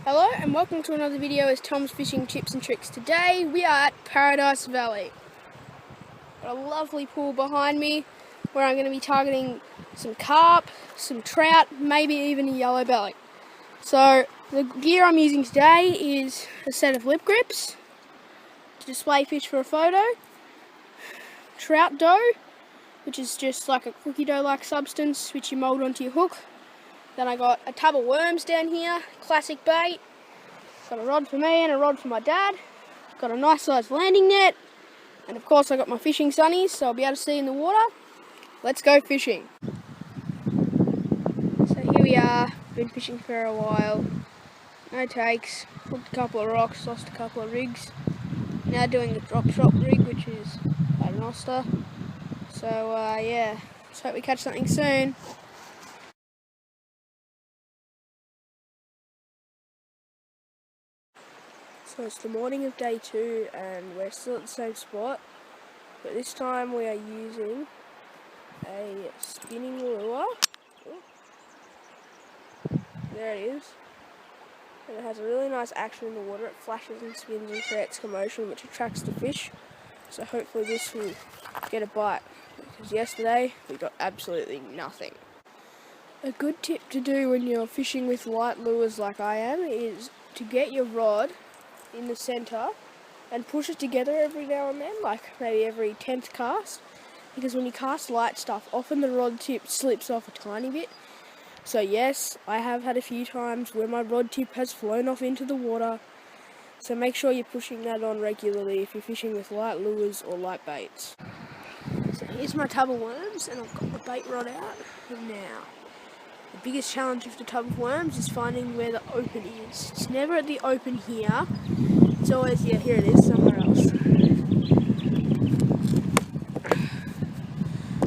Hello and welcome to another video as Tom's Fishing Tips and Tricks. Today we are at Paradise Valley. Got a lovely pool behind me where I'm going to be targeting some carp, some trout, maybe even a yellow belly. So the gear I'm using today is a set of lip grips to display fish for a photo, trout dough, which is just like a cookie dough like substance which you mould onto your hook. Then I got a tub of worms down here, classic bait. Got a rod for me and a rod for my dad. Got a nice sized landing net. And of course I got my fishing sunnies, so I'll be able to see in the water. Let's go fishing. So here we are, been fishing for a while. No takes, hooked a couple of rocks, lost a couple of rigs. Now doing the drop shot rig, which is Paternoster. So yeah, let's hope we catch something soon. So it's the morning of day 2 and we're still at the same spot, but this time we are using a spinning lure. There it is. And it has a really nice action in the water. It flashes and spins and creates commotion which attracts the fish. So hopefully this will get a bite, because yesterday we got absolutely nothing. A good tip to do when you're fishing with light lures like I am is to get your rod in the centre and push it together every now and then, like maybe every 10th cast, because when you cast light stuff often the rod tip slips off a tiny bit. So yes, I have had a few times where my rod tip has flown off into the water, so make sure you're pushing that on regularly if you're fishing with light lures or light baits. So here's my tub of worms and I've got the bait rod out. And now the biggest challenge of the tub of worms is finding where the open is. It's never at the open here. It's always, yeah, here it is, somewhere else.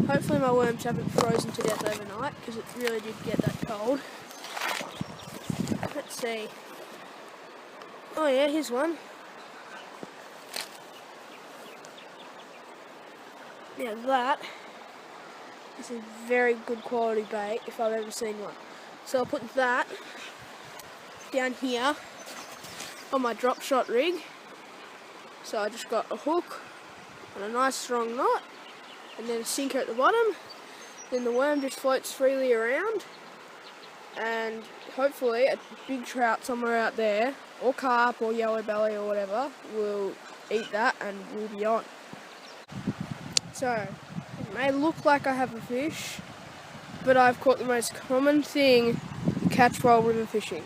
Hopefully my worms haven't frozen to death overnight, because it really did get that cold. Let's see. Oh yeah, here's one. Now that is a very good quality bait if I've ever seen one. So I'll put that down here on my drop shot rig. So I just got a hook and a nice strong knot and then a sinker at the bottom. Then the worm just floats freely around and hopefully a big trout somewhere out there, or carp or yellow belly or whatever, will eat that and we'll be on. So it may look like I have a fish, but I've caught the most common thing you catch while river fishing.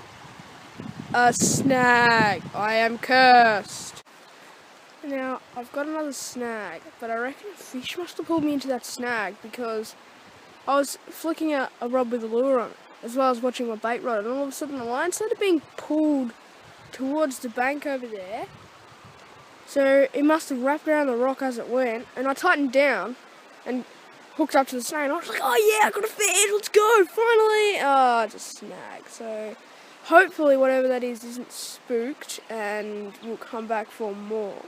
A snag. I am cursed. Now, I've got another snag, but I reckon a fish must have pulled me into that snag, because I was flicking out a rod with a lure on it, as well as watching my bait rod, and all of a sudden the line started being pulled towards the bank over there. So it must have wrapped around the rock as it went, and I tightened down and hooked up to the snag, and I was like, oh yeah, I got a fish, let's go, finally! Oh, just snag. So hopefully whatever that is isn't spooked and will come back for more.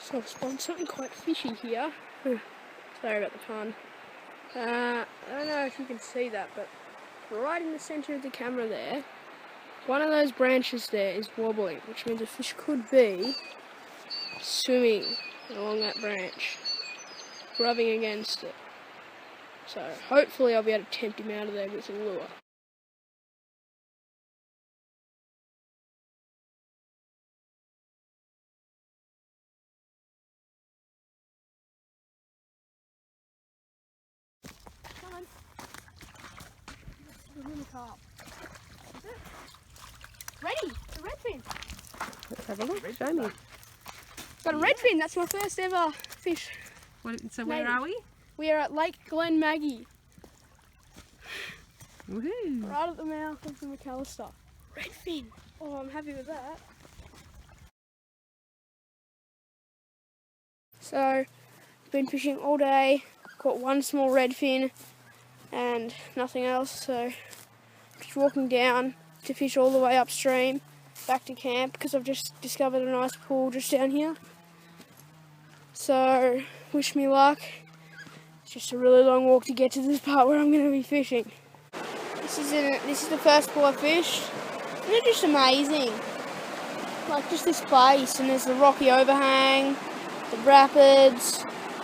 So I've spawned something quite fishy here. Sorry about the pun. I don't know if you can see that, but right in the centre of the camera there, one of those branches there is wobbling, which means a fish could be swimming along that branch, rubbing against it. So hopefully I'll be able to tempt him out of there with a lure. Come on. It's a mini carp. Is it? Ready! It's a redfin! Let's have a look, show me. Got a redfin, that's my first ever fish. So where are we? We are at Lake Glen Maggie. Woohoo! Right at the mouth of the McAllister. Redfin! Oh, I'm happy with that. So, been fishing all day, caught one small redfin and nothing else, so just walking down to fish all the way upstream back to camp because I've just discovered a nice pool just down here. So, wish me luck. It's just a really long walk to get to this part where I'm going to be fishing. This is the first pool I've fished, and it's just amazing. Like just this place, and there's the rocky overhang, the rapids.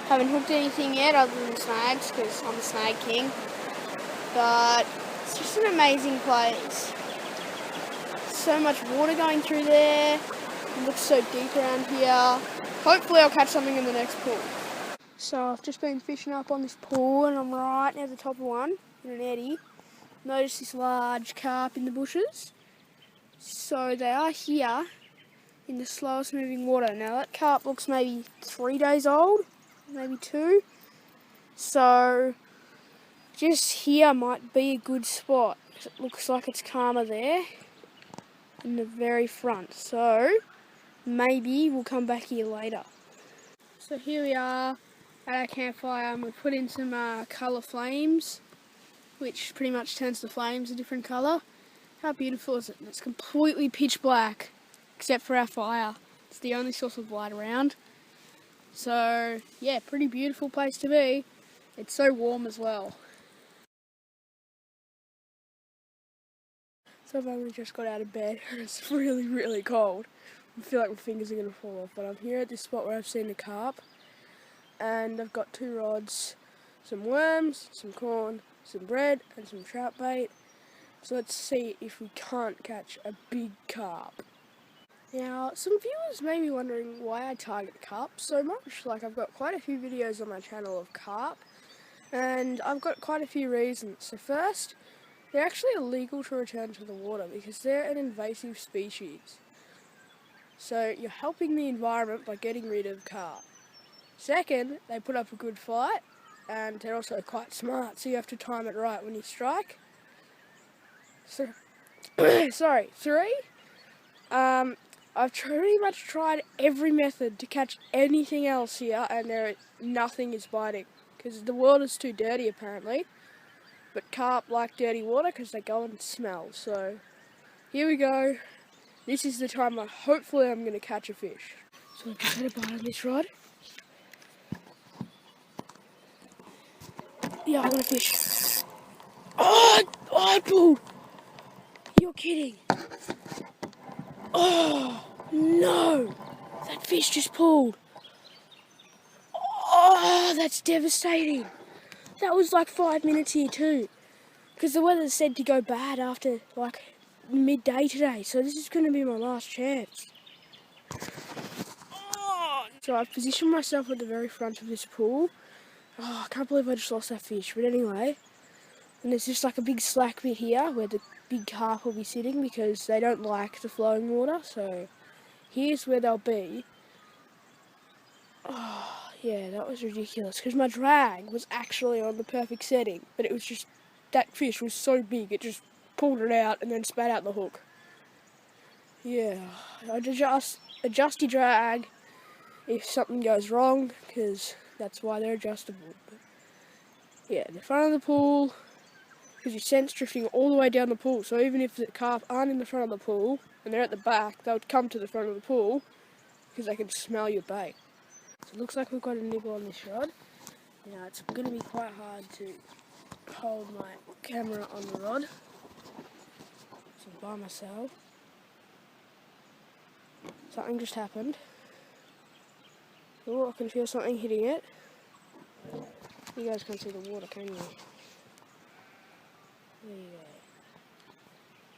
Haven't hooked anything yet other than snags because I'm the snag king. But it's just an amazing place. So much water going through there. It looks so deep around here. Hopefully I'll catch something in the next pool. So I've just been fishing up on this pool and I'm right near the top of one in an eddy. Notice this large carp in the bushes. So they are here in the slowest moving water. Now that carp looks maybe 3 days old, maybe 2. So just here might be a good spot. It looks like it's calmer there in the very front. So maybe we'll come back here later. So here we are at our campfire and we've put in some colour flames, which pretty much turns the flames a different colour. How beautiful is it? It's completely pitch black, except for our fire. It's the only source of light around. So yeah, pretty beautiful place to be. It's so warm as well. So I've only just got out of bed and it's really, really cold. I feel like my fingers are going to fall off, but I'm here at this spot where I've seen the carp. And I've got 2 rods, some worms, some corn, some bread and some trout bait. So let's see if we can't catch a big carp. Now, some viewers may be wondering why I target carp so much. Like, I've got quite a few videos on my channel of carp, and I've got quite a few reasons. So first, they're actually illegal to return to the water because they're an invasive species. So you're helping the environment by getting rid of carp. Second, they put up a good fight, and they're also quite smart, so you have to time it right when you strike. So, sorry, 3, I've pretty much tried every method to catch anything else here, and nothing is biting, because the world is too dirty apparently, but carp like dirty water because they go and smell. So, here we go. This is the time hopefully I'm going to catch a fish. So I've just had a bite on this rod. Yeah, I got a fish. Oh, I pulled! You're kidding. Oh, no! That fish just pulled. Oh, that's devastating. That was like 5 minutes here too. Because the weather's said to go bad after like midday today. So this is going to be my last chance. Oh. So I've positioned myself at the very front of this pool. Oh, I can't believe I just lost that fish, but anyway. And there's just like a big slack bit here where the big carp will be sitting because they don't like the flowing water, so here's where they'll be. Oh, yeah, that was ridiculous because my drag was actually on the perfect setting, but it was just, that fish was so big it just pulled it out and then spat out the hook. Yeah, I'd adjust your drag if something goes wrong because that's why they're adjustable. But yeah, the front of the pool, because your scent's drifting all the way down the pool, so even if the carp aren't in the front of the pool and they're at the back, they would come to the front of the pool because they can smell your bait. So it looks like we've got a nibble on this rod. Now it's going to be quite hard to hold my camera on the rod, so by myself. Something just happened. Oh, I can feel something hitting it. You guys can't see the water, can you? There you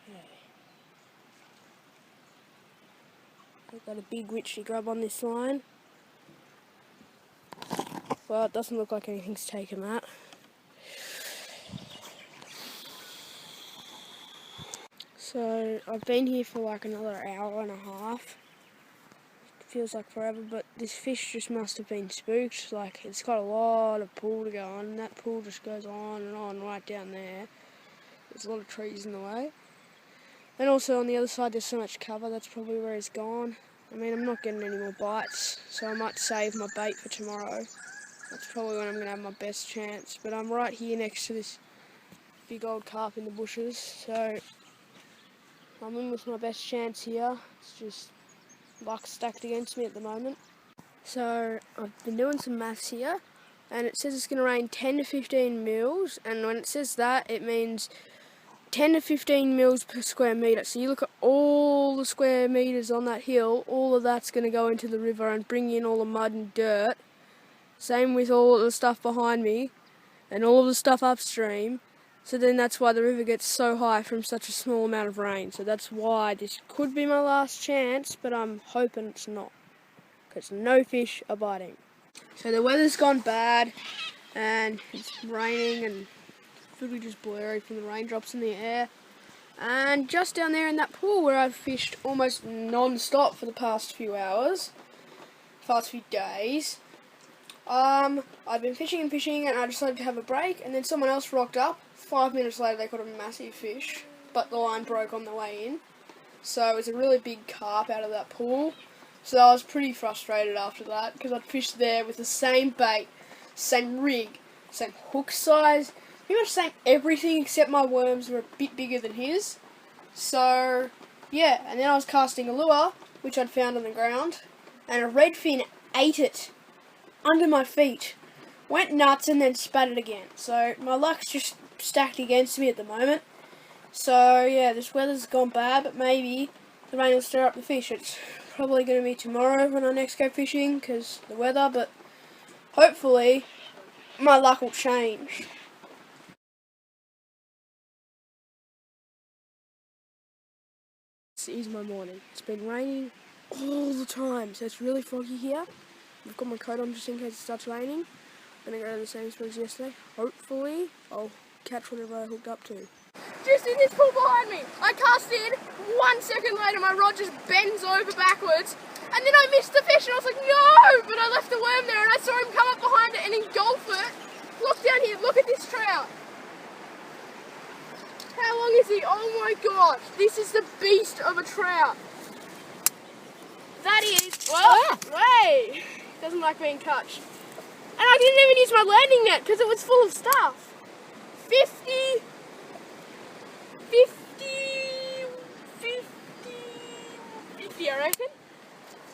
go. Okay. I've got a big witchy grub on this line. Well, it doesn't look like anything's taken that. So, I've been here for like another hour and a half. It feels like forever, but this fish just must have been spooked. Like, it's got a lot of pool to go on, and that pool just goes on and on right down there. There's a lot of trees in the way. And also on the other side there's so much cover, that's probably where he's gone. I mean, I'm not getting any more bites, so I might save my bait for tomorrow. That's probably when I'm going to have my best chance. But I'm right here next to this big old carp in the bushes, so I'm in with my best chance here. It's just luck stacked against me at the moment. So I've been doing some maths here, and it says it's going to rain 10 to 15 mils, and when it says that, it means 10 to 15 mils per square metre. So you look at all the square metres on that hill, all of that's going to go into the river and bring in all the mud and dirt. Same with all of the stuff behind me and all of the stuff upstream. So then that's why the river gets so high from such a small amount of rain. So that's why this could be my last chance, but I'm hoping it's not, because no fish are biting. So the weather's gone bad and it's raining and really just blurry from the raindrops in the air. And just down there in that pool where I've fished almost non-stop for the past few hours, past few days, I've been fishing and fishing, and I decided to have a break, and then someone else rocked up. 5 minutes later they caught a massive fish, but the line broke on the way in. So it was a really big carp out of that pool. So I was pretty frustrated after that, because I'd fished there with the same bait, same rig, same hook size, pretty much same everything except my worms were a bit bigger than his. So yeah, and then I was casting a lure, which I'd found on the ground, and a redfin ate it under my feet, went nuts, and then spat it again. So my luck's just stacked against me at the moment. So yeah, this weather's gone bad, but maybe the rain will stir up the fish. It's probably going to be tomorrow when I next go fishing because the weather, but hopefully my luck will change. This is my morning. It's been raining all the time, so it's really foggy here. I've got my coat on just in case it starts raining. I'm going to go to the same spot as yesterday. Hopefully I'll catch whatever I hooked up to. Just in this pool behind me, I cast in, 1 second later my rod just bends over backwards, and then I missed the fish and I was like, no! But I left the worm there and I saw him come up behind it and engulf it. Look down here, look at this trout. How long is he? Oh my gosh, this is the beast of a trout. That is, well, hey, doesn't like being touched. And I didn't even use my landing net because it was full of stuff. 50, I reckon.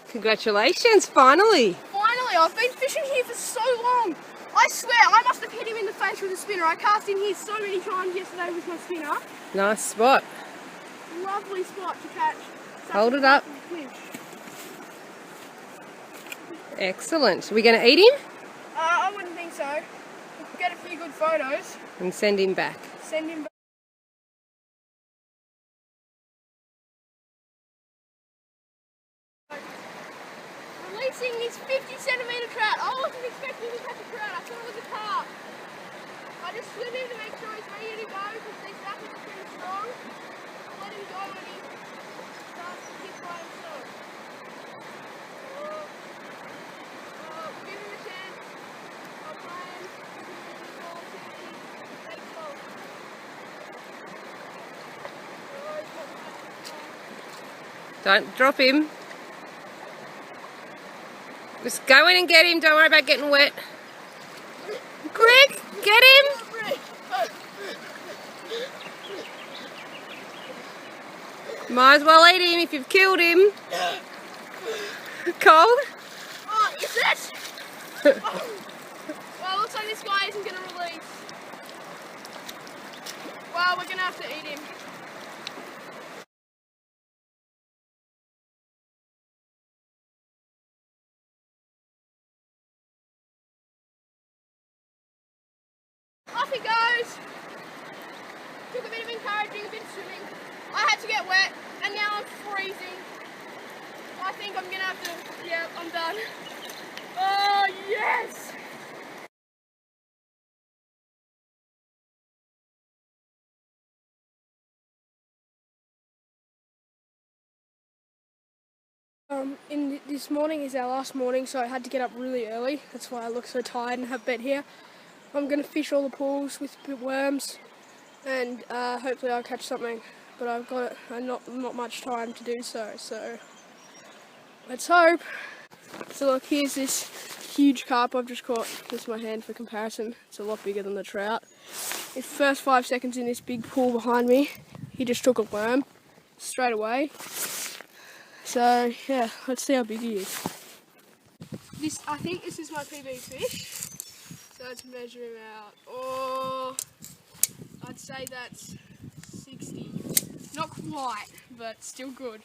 Congratulations, finally. Finally, I've been fishing here for so long. I swear, I must have hit him in the face with a spinner. I cast in here so many times yesterday with my spinner. Nice spot. Lovely spot to catch. Hold it up. Excellent. Are we going to eat him? I wouldn't think so. We'll get a few good photos. And send him back. Send him back. Releasing this 50-centimetre trout. I wasn't expecting to catch a trout. I thought it was a carp. I just swim him to make sure he's ready to go because these rapids are pretty strong. I'll let him go when he starts to hit by himself. Give him a chance. I'll try him. Don't drop him. Just go in and get him. Don't worry about getting wet. Quick, get him. Might as well eat him if you've killed him. Cold? Oh, is it? Well, looks like this guy isn't going to release. Well, we're going to have to eat him. Off he goes. Took a bit of encouraging, a bit of swimming. I had to get wet, and now I'm freezing. I think I'm going to have to, yeah, I'm done. Oh, yes! This morning is our last morning, so I had to get up really early. That's why I look so tired and have bed here. I'm going to fish all the pools with worms, and hopefully I'll catch something. But I've got not much time to do so, so let's hope. So look, here's this huge carp I've just caught. This is my hand for comparison. It's a lot bigger than the trout. His first 5 seconds in this big pool behind me, he just took a worm. straight away. So yeah, let's see how big he is. I think this is my PB fish. So let's measure him out. Oh, I'd say that's 60. Not quite, but still good.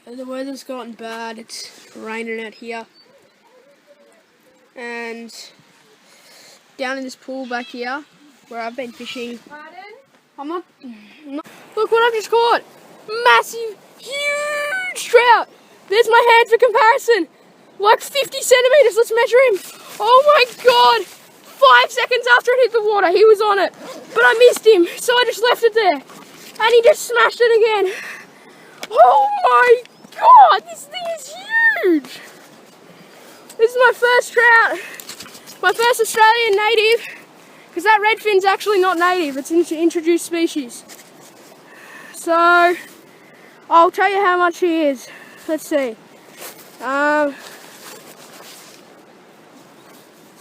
And the weather's gotten bad. It's raining out here. And down in this pool back here, where I've been fishing. Pardon? I'm not. Look what I've just caught! Massive, huge trout! There's my hand for comparison. Like 50 centimeters, let's measure him. Oh my God! 5 seconds after it hit the water, he was on it. But I missed him, so I just left it there. And he just smashed it again. Oh my God, this thing is huge! This is my first trout. My first Australian native. Because that redfin's actually not native, it's an introduced species. So, I'll tell you how much he is. Let's see. So,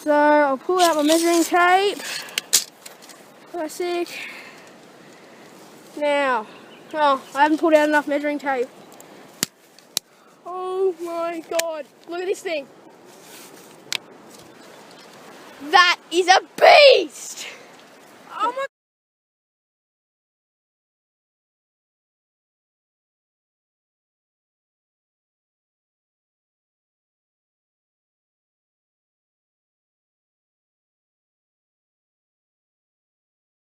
I'll pull out my measuring tape. Classic. Now, oh, I haven't pulled out enough measuring tape. Oh my God, look at this thing. That is a beast! Oh my